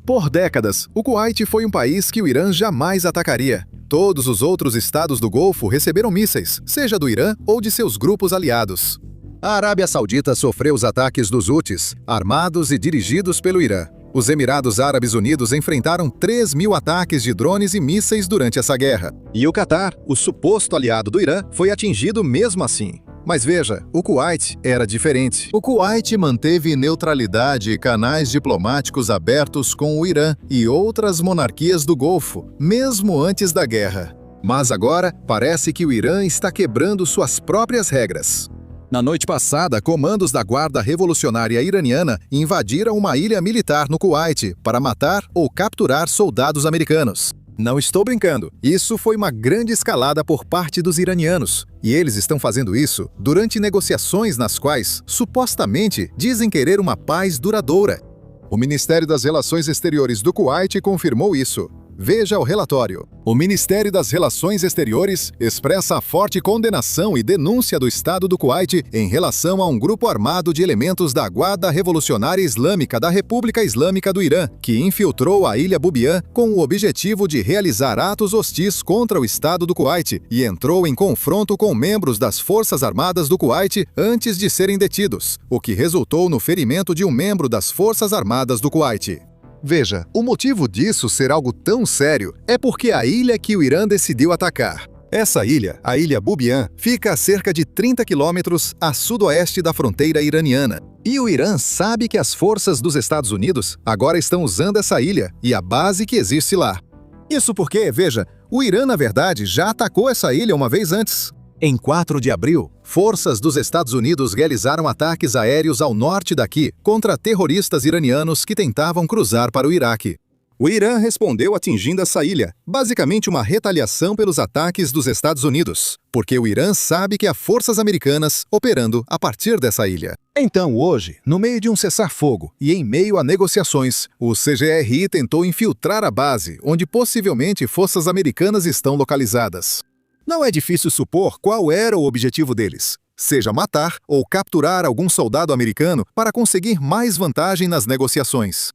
Por décadas, o Kuwait foi um país que o Irã jamais atacaria. Todos os outros estados do Golfo receberam mísseis, seja do Irã ou de seus grupos aliados. A Arábia Saudita sofreu os ataques dos Houthis, armados e dirigidos pelo Irã. Os Emirados Árabes Unidos enfrentaram 3.000 ataques de drones e mísseis durante essa guerra. E o Catar, o suposto aliado do Irã, foi atingido mesmo assim. Mas veja, o Kuwait era diferente. O Kuwait manteve neutralidade e canais diplomáticos abertos com o Irã e outras monarquias do Golfo, mesmo antes da guerra. Mas agora, parece que o Irã está quebrando suas próprias regras. Na noite passada, comandos da Guarda Revolucionária Iraniana invadiram uma ilha militar no Kuwait para matar ou capturar soldados americanos. Não estou brincando, isso foi uma grande escalada por parte dos iranianos, e eles estão fazendo isso durante negociações nas quais, supostamente, dizem querer uma paz duradoura. O Ministério das Relações Exteriores do Kuwait confirmou isso. Veja o relatório. O Ministério das Relações Exteriores expressa a forte condenação e denúncia do Estado do Kuwait em relação a um grupo armado de elementos da Guarda Revolucionária Islâmica da República Islâmica do Irã, que infiltrou a Ilha Bubiyan com o objetivo de realizar atos hostis contra o Estado do Kuwait e entrou em confronto com membros das Forças Armadas do Kuwait antes de serem detidos, o que resultou no ferimento de um membro das Forças Armadas do Kuwait. Veja, o motivo disso ser algo tão sério é porque a ilha que o Irã decidiu atacar. Essa ilha, a Ilha Bubiyan, fica a cerca de 30 quilômetros a sudoeste da fronteira iraniana. E o Irã sabe que as forças dos Estados Unidos agora estão usando essa ilha e a base que existe lá. Isso porque, veja, o Irã, na verdade, já atacou essa ilha uma vez antes. Em 4 de abril, forças dos Estados Unidos realizaram ataques aéreos ao norte daqui contra terroristas iranianos que tentavam cruzar para o Iraque. O Irã respondeu atingindo essa ilha, basicamente uma retaliação pelos ataques dos Estados Unidos, porque o Irã sabe que há forças americanas operando a partir dessa ilha. Então, hoje, no meio de um cessar-fogo e em meio a negociações, o CGRI tentou infiltrar a base, onde possivelmente forças americanas estão localizadas. Não é difícil supor qual era o objetivo deles, seja matar ou capturar algum soldado americano para conseguir mais vantagem nas negociações.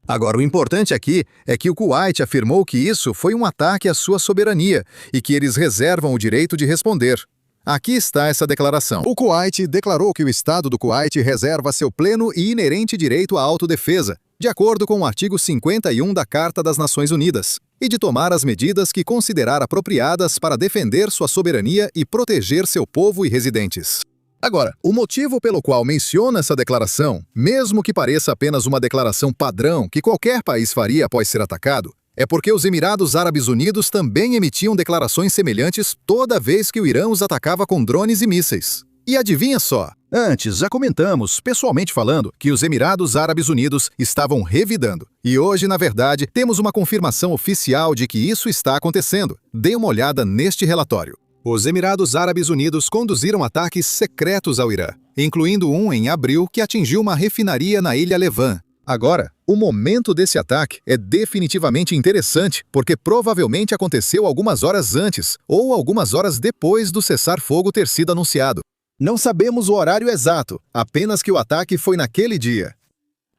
Agora, o importante aqui é que o Kuwait afirmou que isso foi um ataque à sua soberania e que eles reservam o direito de responder. Aqui está essa declaração. O Kuwait declarou que o Estado do Kuwait reserva seu pleno e inerente direito à autodefesa, de acordo com o artigo 51 da Carta das Nações Unidas, e de tomar as medidas que considerar apropriadas para defender sua soberania e proteger seu povo e residentes. Agora, o motivo pelo qual menciona essa declaração, mesmo que pareça apenas uma declaração padrão que qualquer país faria após ser atacado, é porque os Emirados Árabes Unidos também emitiam declarações semelhantes toda vez que o Irã os atacava com drones e mísseis. E adivinha só? Antes, já comentamos, pessoalmente falando, que os Emirados Árabes Unidos estavam revidando. E hoje, na verdade, temos uma confirmação oficial de que isso está acontecendo. Dê uma olhada neste relatório. Os Emirados Árabes Unidos conduziram ataques secretos ao Irã, incluindo um em abril que atingiu uma refinaria na Ilha Levan. Agora, o momento desse ataque é definitivamente interessante porque provavelmente aconteceu algumas horas antes ou algumas horas depois do cessar-fogo ter sido anunciado. Não sabemos o horário exato, apenas que o ataque foi naquele dia.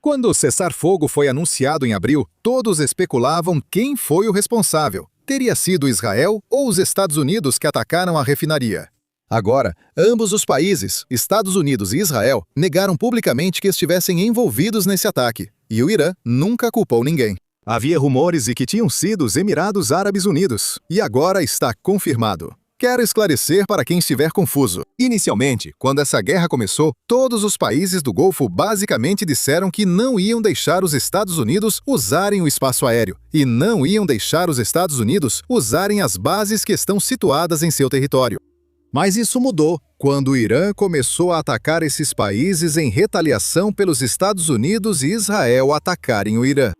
Quando o cessar-fogo foi anunciado em abril, todos especulavam quem foi o responsável. Teria sido Israel ou os Estados Unidos que atacaram a refinaria. Agora, ambos os países, Estados Unidos e Israel, negaram publicamente que estivessem envolvidos nesse ataque, e o Irã nunca culpou ninguém. Havia rumores de que tinham sido os Emirados Árabes Unidos, e agora está confirmado. Quero esclarecer para quem estiver confuso. Inicialmente, quando essa guerra começou, todos os países do Golfo basicamente disseram que não iam deixar os Estados Unidos usarem o espaço aéreo e não iam deixar os Estados Unidos usarem as bases que estão situadas em seu território. Mas isso mudou quando o Irã começou a atacar esses países em retaliação pelos Estados Unidos e Israel atacarem o Irã.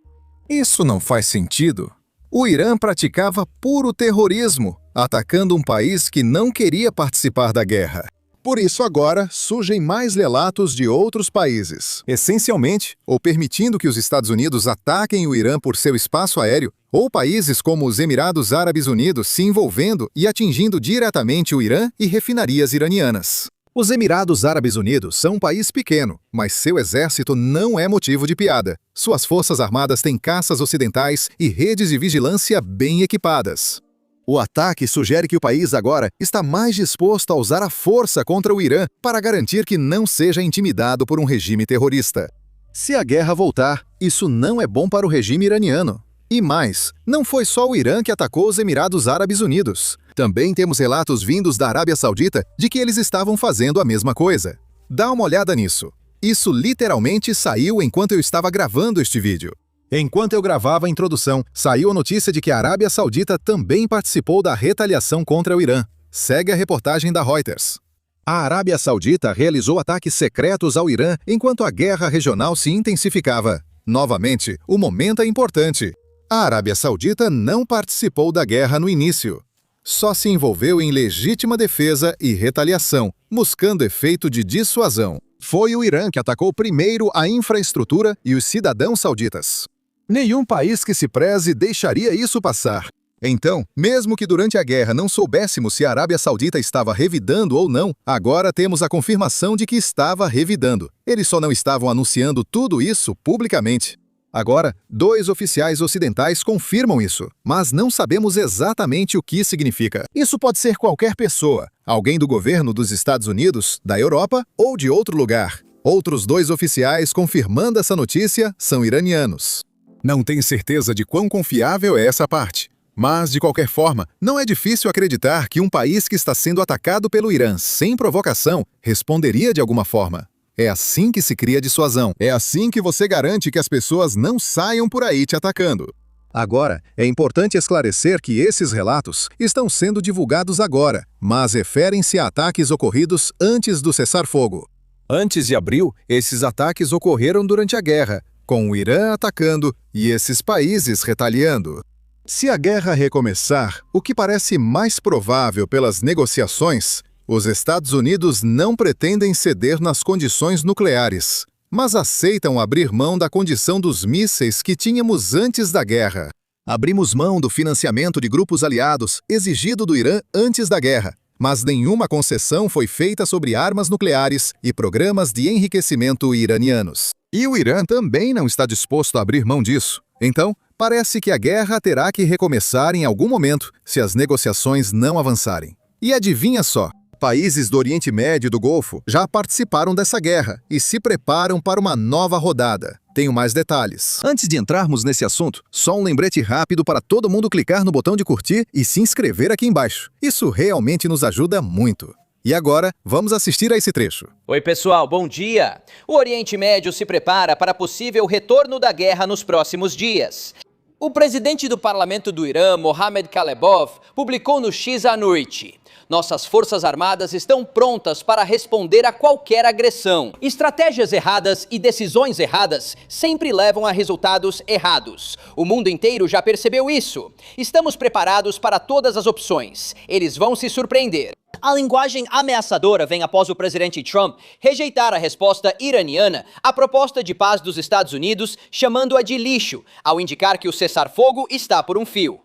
Isso não faz sentido. O Irã praticava puro terrorismo, atacando um país que não queria participar da guerra. Por isso agora surgem mais relatos de outros países, essencialmente, ou permitindo que os Estados Unidos ataquem o Irã por seu espaço aéreo, ou países como os Emirados Árabes Unidos se envolvendo e atingindo diretamente o Irã e refinarias iranianas. Os Emirados Árabes Unidos são um país pequeno, mas seu exército não é motivo de piada. Suas forças armadas têm caças ocidentais e redes de vigilância bem equipadas. O ataque sugere que o país agora está mais disposto a usar a força contra o Irã para garantir que não seja intimidado por um regime terrorista. Se a guerra voltar, isso não é bom para o regime iraniano. E mais, não foi só o Irã que atacou os Emirados Árabes Unidos. Também temos relatos vindos da Arábia Saudita de que eles estavam fazendo a mesma coisa. Dá uma olhada nisso. Isso literalmente saiu enquanto eu estava gravando este vídeo. Enquanto eu gravava a introdução, saiu a notícia de que a Arábia Saudita também participou da retaliação contra o Irã. Segue a reportagem da Reuters. A Arábia Saudita realizou ataques secretos ao Irã enquanto a guerra regional se intensificava. Novamente, o momento é importante. A Arábia Saudita não participou da guerra no início. Só se envolveu em legítima defesa e retaliação, buscando efeito de dissuasão. Foi o Irã que atacou primeiro a infraestrutura e os cidadãos sauditas. Nenhum país que se preze deixaria isso passar. Então, mesmo que durante a guerra não soubéssemos se a Arábia Saudita estava revidando ou não, agora temos a confirmação de que estava revidando. Eles só não estavam anunciando tudo isso publicamente. Agora, 2 oficiais ocidentais confirmam isso, mas não sabemos exatamente o que significa. Isso pode ser qualquer pessoa, alguém do governo dos Estados Unidos, da Europa ou de outro lugar. Outros 2 oficiais confirmando essa notícia são iranianos. Não tenho certeza de quão confiável é essa parte. Mas, de qualquer forma, não é difícil acreditar que um país que está sendo atacado pelo Irã sem provocação responderia de alguma forma. É assim que se cria dissuasão. É assim que você garante que as pessoas não saiam por aí te atacando. Agora, é importante esclarecer que esses relatos estão sendo divulgados agora, mas referem-se a ataques ocorridos antes do cessar-fogo. Antes de abril, esses ataques ocorreram durante a guerra, com o Irã atacando e esses países retaliando. Se a guerra recomeçar, o que parece mais provável pelas negociações, os Estados Unidos não pretendem ceder nas condições nucleares, mas aceitam abrir mão da condição dos mísseis que tínhamos antes da guerra. Abrimos mão do financiamento de grupos aliados exigido do Irã antes da guerra, mas nenhuma concessão foi feita sobre armas nucleares e programas de enriquecimento iranianos. E o Irã também não está disposto a abrir mão disso. Então, parece que a guerra terá que recomeçar em algum momento se as negociações não avançarem. E adivinha só? Países do Oriente Médio e do Golfo já participaram dessa guerra e se preparam para uma nova rodada. Tenho mais detalhes. Antes de entrarmos nesse assunto, só um lembrete rápido para todo mundo clicar no botão de curtir e se inscrever aqui embaixo. Isso realmente nos ajuda muito. E agora, vamos assistir a esse trecho. Oi pessoal, bom dia! O Oriente Médio se prepara para possível retorno da guerra nos próximos dias. O presidente do parlamento do Irã, Mohammad Kalebov, publicou no X à noite: nossas forças armadas estão prontas para responder a qualquer agressão. Estratégias erradas e decisões erradas sempre levam a resultados errados. O mundo inteiro já percebeu isso. Estamos preparados para todas as opções. Eles vão se surpreender. A linguagem ameaçadora vem após o presidente Trump rejeitar a resposta iraniana à proposta de paz dos Estados Unidos, chamando-a de lixo, ao indicar que o cessar-fogo está por um fio.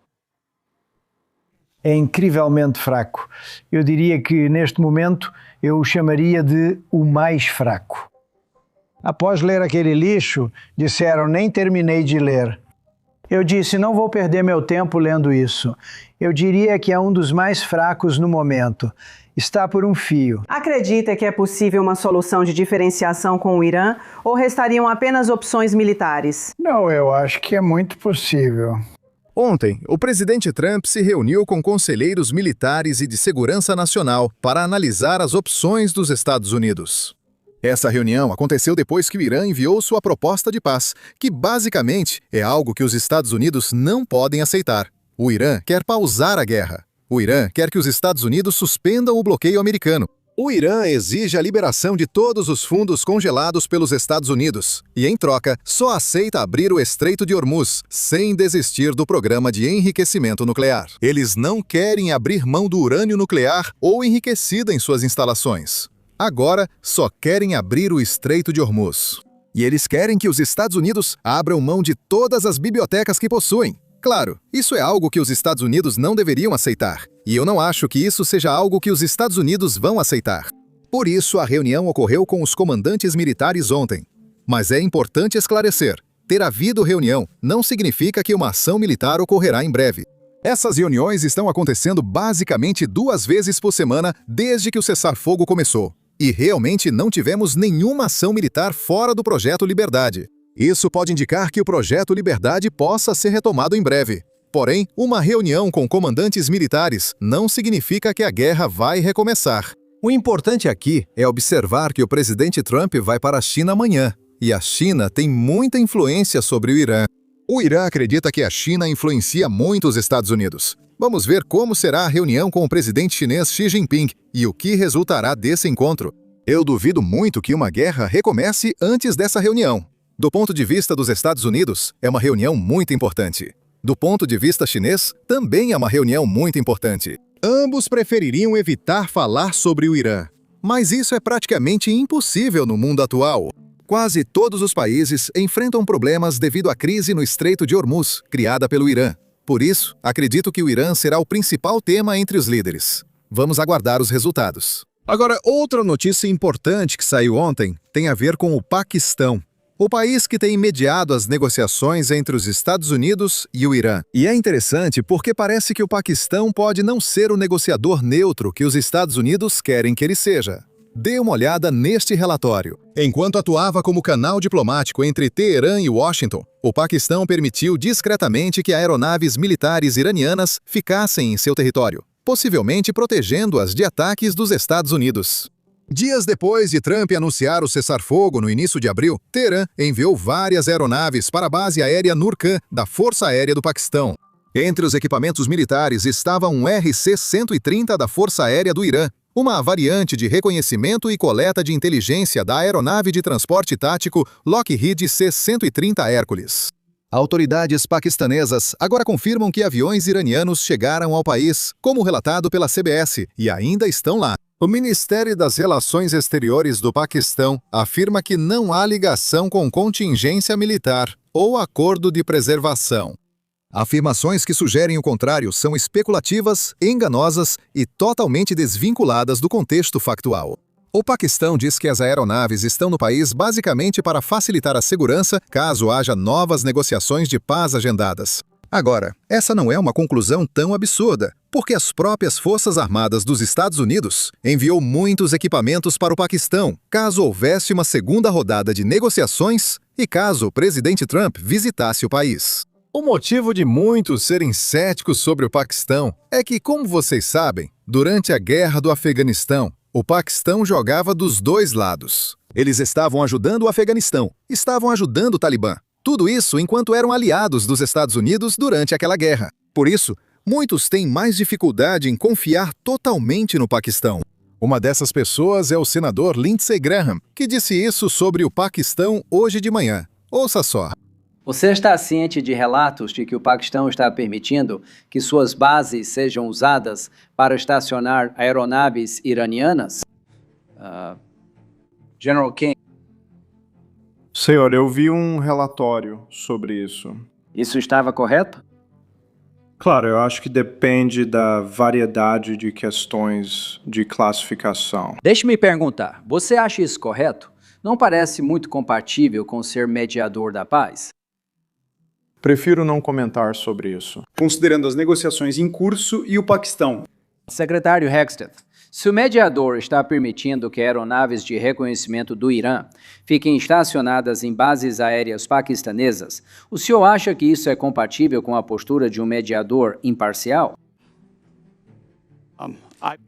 É incrivelmente fraco. Eu diria que, neste momento, eu o chamaria de o mais fraco. Após ler aquele lixo, disseram: nem terminei de ler. Eu disse: não vou perder meu tempo lendo isso. Eu diria que é um dos mais fracos no momento. Está por um fio. Acredita que é possível uma solução de diferenciação com o Irã ou restariam apenas opções militares? Não, eu acho que é muito possível. Ontem, o presidente Trump se reuniu com conselheiros militares e de segurança nacional para analisar as opções dos Estados Unidos. Essa reunião aconteceu depois que o Irã enviou sua proposta de paz, que basicamente é algo que os Estados Unidos não podem aceitar. O Irã quer pausar a guerra. O Irã quer que os Estados Unidos suspendam o bloqueio americano. O Irã exige a liberação de todos os fundos congelados pelos Estados Unidos e, em troca, só aceita abrir o Estreito de Hormuz, sem desistir do programa de enriquecimento nuclear. Eles não querem abrir mão do urânio nuclear ou enriquecido em suas instalações. Agora, só querem abrir o Estreito de Hormuz. E eles querem que os Estados Unidos abram mão de todas as bibliotecas que possuem. Claro, isso é algo que os Estados Unidos não deveriam aceitar. E eu não acho que isso seja algo que os Estados Unidos vão aceitar. Por isso, a reunião ocorreu com os comandantes militares ontem. Mas é importante esclarecer: ter havido reunião não significa que uma ação militar ocorrerá em breve. Essas reuniões estão acontecendo basicamente 2 vezes por semana desde que o cessar-fogo começou. E realmente não tivemos nenhuma ação militar fora do Projeto Liberdade. Isso pode indicar que o Projeto Liberdade possa ser retomado em breve. Porém, uma reunião com comandantes militares não significa que a guerra vai recomeçar. O importante aqui é observar que o presidente Trump vai para a China amanhã, e a China tem muita influência sobre o Irã. O Irã acredita que a China influencia muito os Estados Unidos. Vamos ver como será a reunião com o presidente chinês Xi Jinping e o que resultará desse encontro. Eu duvido muito que uma guerra recomece antes dessa reunião. Do ponto de vista dos Estados Unidos, é uma reunião muito importante. Do ponto de vista chinês, também é uma reunião muito importante. Ambos prefeririam evitar falar sobre o Irã. Mas isso é praticamente impossível no mundo atual. Quase todos os países enfrentam problemas devido à crise no Estreito de Hormuz, criada pelo Irã. Por isso, acredito que o Irã será o principal tema entre os líderes. Vamos aguardar os resultados. Agora, outra notícia importante que saiu ontem tem a ver com o Paquistão. O país que tem mediado as negociações entre os Estados Unidos e o Irã. E é interessante porque parece que o Paquistão pode não ser o negociador neutro que os Estados Unidos querem que ele seja. Dê uma olhada neste relatório. Enquanto atuava como canal diplomático entre Teherã e Washington, o Paquistão permitiu discretamente que aeronaves militares iranianas ficassem em seu território, possivelmente protegendo-as de ataques dos Estados Unidos. Dias depois de Trump anunciar o cessar-fogo no início de abril, Teherã enviou várias aeronaves para a base aérea Nurcan da Força Aérea do Paquistão. Entre os equipamentos militares estava um RC-130 da Força Aérea do Irã, uma variante de reconhecimento e coleta de inteligência da aeronave de transporte tático Lockheed C-130 Hércules. Autoridades paquistanesas agora confirmam que aviões iranianos chegaram ao país, como relatado pela CBS, e ainda estão lá. O Ministério das Relações Exteriores do Paquistão afirma que não há ligação com contingência militar ou acordo de preservação. Afirmações que sugerem o contrário são especulativas, enganosas e totalmente desvinculadas do contexto factual. O Paquistão diz que as aeronaves estão no país basicamente para facilitar a segurança caso haja novas negociações de paz agendadas. Agora, essa não é uma conclusão tão absurda, porque as próprias Forças Armadas dos Estados Unidos enviou muitos equipamentos para o Paquistão, caso houvesse uma segunda rodada de negociações e caso o presidente Trump visitasse o país. O motivo de muitos serem céticos sobre o Paquistão é que, como vocês sabem, durante a Guerra do Afeganistão, o Paquistão jogava dos dois lados. Eles estavam ajudando o Afeganistão, estavam ajudando o Talibã. Tudo isso enquanto eram aliados dos Estados Unidos durante aquela guerra. Por isso, muitos têm mais dificuldade em confiar totalmente no Paquistão. Uma dessas pessoas é o senador Lindsey Graham, que disse isso sobre o Paquistão hoje de manhã. Ouça só. Você está ciente de relatos de que o Paquistão está permitindo que suas bases sejam usadas para estacionar aeronaves iranianas? General King. Senhor, eu vi um relatório sobre isso. Isso estava correto? Claro, eu acho que depende da variedade de questões de classificação. Deixe-me perguntar, você acha isso correto? Não parece muito compatível com ser mediador da paz? Prefiro não comentar sobre isso. Considerando as negociações em curso e o Paquistão. Secretário Hexted, se o mediador está permitindo que aeronaves de reconhecimento do Irã fiquem estacionadas em bases aéreas paquistanesas, o senhor acha que isso é compatível com a postura de um mediador imparcial?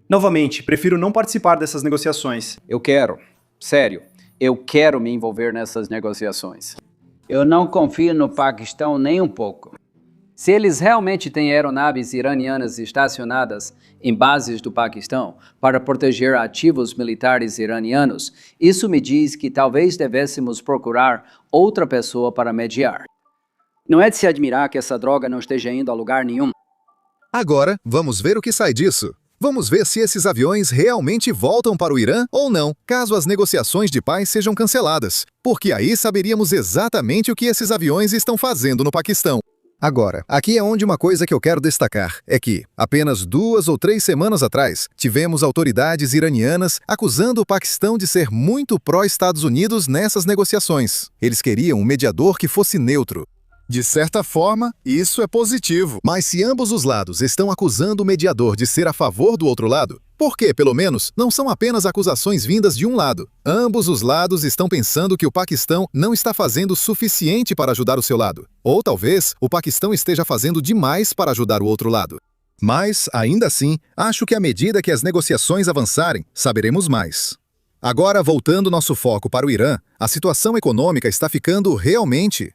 Novamente, prefiro não participar dessas negociações. Eu quero me envolver nessas negociações. Eu não confio no Paquistão nem um pouco. Se eles realmente têm aeronaves iranianas estacionadas em bases do Paquistão para proteger ativos militares iranianos, isso me diz que talvez devêssemos procurar outra pessoa para mediar. Não é de se admirar que essa droga não esteja indo a lugar nenhum. Agora, vamos ver o que sai disso. Vamos ver se esses aviões realmente voltam para o Irã ou não, caso as negociações de paz sejam canceladas, porque aí saberíamos exatamente o que esses aviões estão fazendo no Paquistão. Agora, aqui é onde uma coisa que eu quero destacar é que, apenas 2 ou 3 semanas atrás, tivemos autoridades iranianas acusando o Paquistão de ser muito pró-Estados Unidos nessas negociações. Eles queriam um mediador que fosse neutro. De certa forma, isso é positivo. Mas se ambos os lados estão acusando o mediador de ser a favor do outro lado, por que, pelo menos, não são apenas acusações vindas de um lado? Ambos os lados estão pensando que o Paquistão não está fazendo o suficiente para ajudar o seu lado. Ou talvez o Paquistão esteja fazendo demais para ajudar o outro lado. Mas, ainda assim, acho que à medida que as negociações avançarem, saberemos mais. Agora, voltando nosso foco para o Irã, a situação econômica está ficando realmente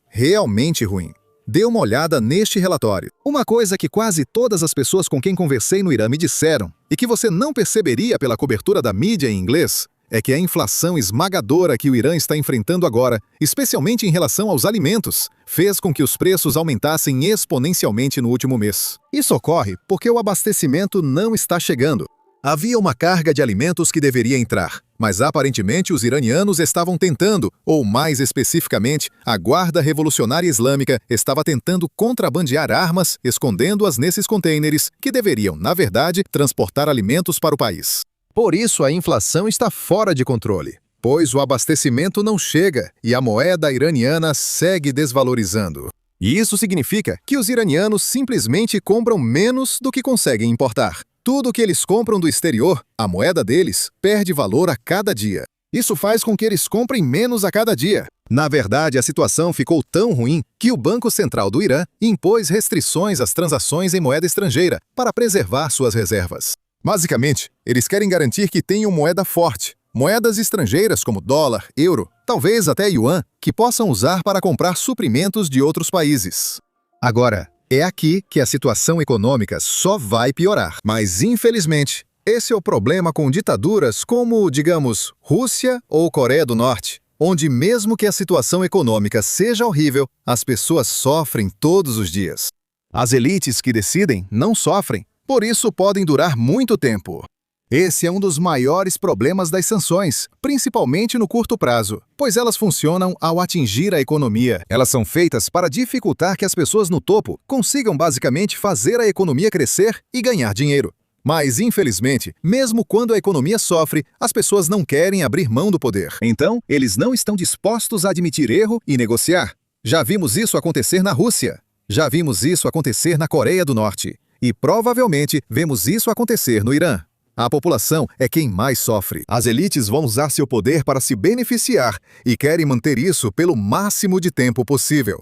ruim. Dê uma olhada neste relatório. Uma coisa que quase todas as pessoas com quem conversei no Irã me disseram, e que você não perceberia pela cobertura da mídia em inglês, é que a inflação esmagadora que o Irã está enfrentando agora, especialmente em relação aos alimentos, fez com que os preços aumentassem exponencialmente no último mês. Isso ocorre porque o abastecimento não está chegando. Havia uma carga de alimentos que deveria entrar, mas aparentemente os iranianos estavam tentando, ou mais especificamente, a Guarda Revolucionária Islâmica estava tentando contrabandear armas, escondendo-as nesses contêineres que deveriam, na verdade, transportar alimentos para o país. Por isso a inflação está fora de controle, pois o abastecimento não chega e a moeda iraniana segue desvalorizando. E isso significa que os iranianos simplesmente compram menos do que conseguem importar. Tudo que eles compram do exterior, a moeda deles, perde valor a cada dia. Isso faz com que eles comprem menos a cada dia. Na verdade, a situação ficou tão ruim que o Banco Central do Irã impôs restrições às transações em moeda estrangeira para preservar suas reservas. Basicamente, eles querem garantir que tenham moeda forte, moedas estrangeiras como dólar, euro, talvez até yuan, que possam usar para comprar suprimentos de outros países. Agora, é aqui que a situação econômica só vai piorar. Mas, infelizmente, esse é o problema com ditaduras como, digamos, Rússia ou Coreia do Norte, onde mesmo que a situação econômica seja horrível, as pessoas sofrem todos os dias. As elites que decidem não sofrem, por isso podem durar muito tempo. Esse é um dos maiores problemas das sanções, principalmente no curto prazo, pois elas funcionam ao atingir a economia. Elas são feitas para dificultar que as pessoas no topo consigam basicamente fazer a economia crescer e ganhar dinheiro. Mas, infelizmente, mesmo quando a economia sofre, as pessoas não querem abrir mão do poder. Então, eles não estão dispostos a admitir erro e negociar. Já vimos isso acontecer na Rússia. Já vimos isso acontecer na Coreia do Norte. E provavelmente vemos isso acontecer no Irã. A população é quem mais sofre. As elites vão usar seu poder para se beneficiar e querem manter isso pelo máximo de tempo possível.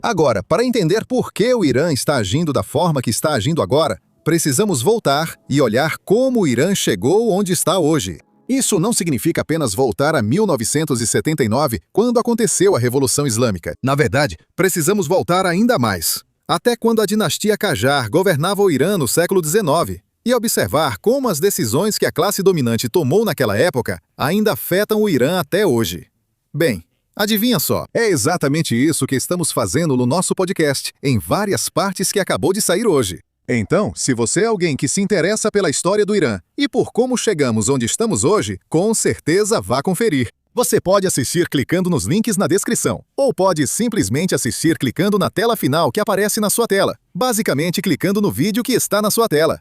Agora, para entender por que o Irã está agindo da forma que está agindo agora, precisamos voltar e olhar como o Irã chegou onde está hoje. Isso não significa apenas voltar a 1979, quando aconteceu a Revolução Islâmica. Na verdade, precisamos voltar ainda mais. Até quando a dinastia Qajar governava o Irã no século XIX. E observar como as decisões que a classe dominante tomou naquela época ainda afetam o Irã até hoje. Bem, adivinha só, é exatamente isso que estamos fazendo no nosso podcast, em várias partes que acabou de sair hoje. Então, se você é alguém que se interessa pela história do Irã e por como chegamos onde estamos hoje, com certeza vá conferir. Você pode assistir clicando nos links na descrição, ou pode simplesmente assistir clicando na tela final que aparece na sua tela, basicamente clicando no vídeo que está na sua tela.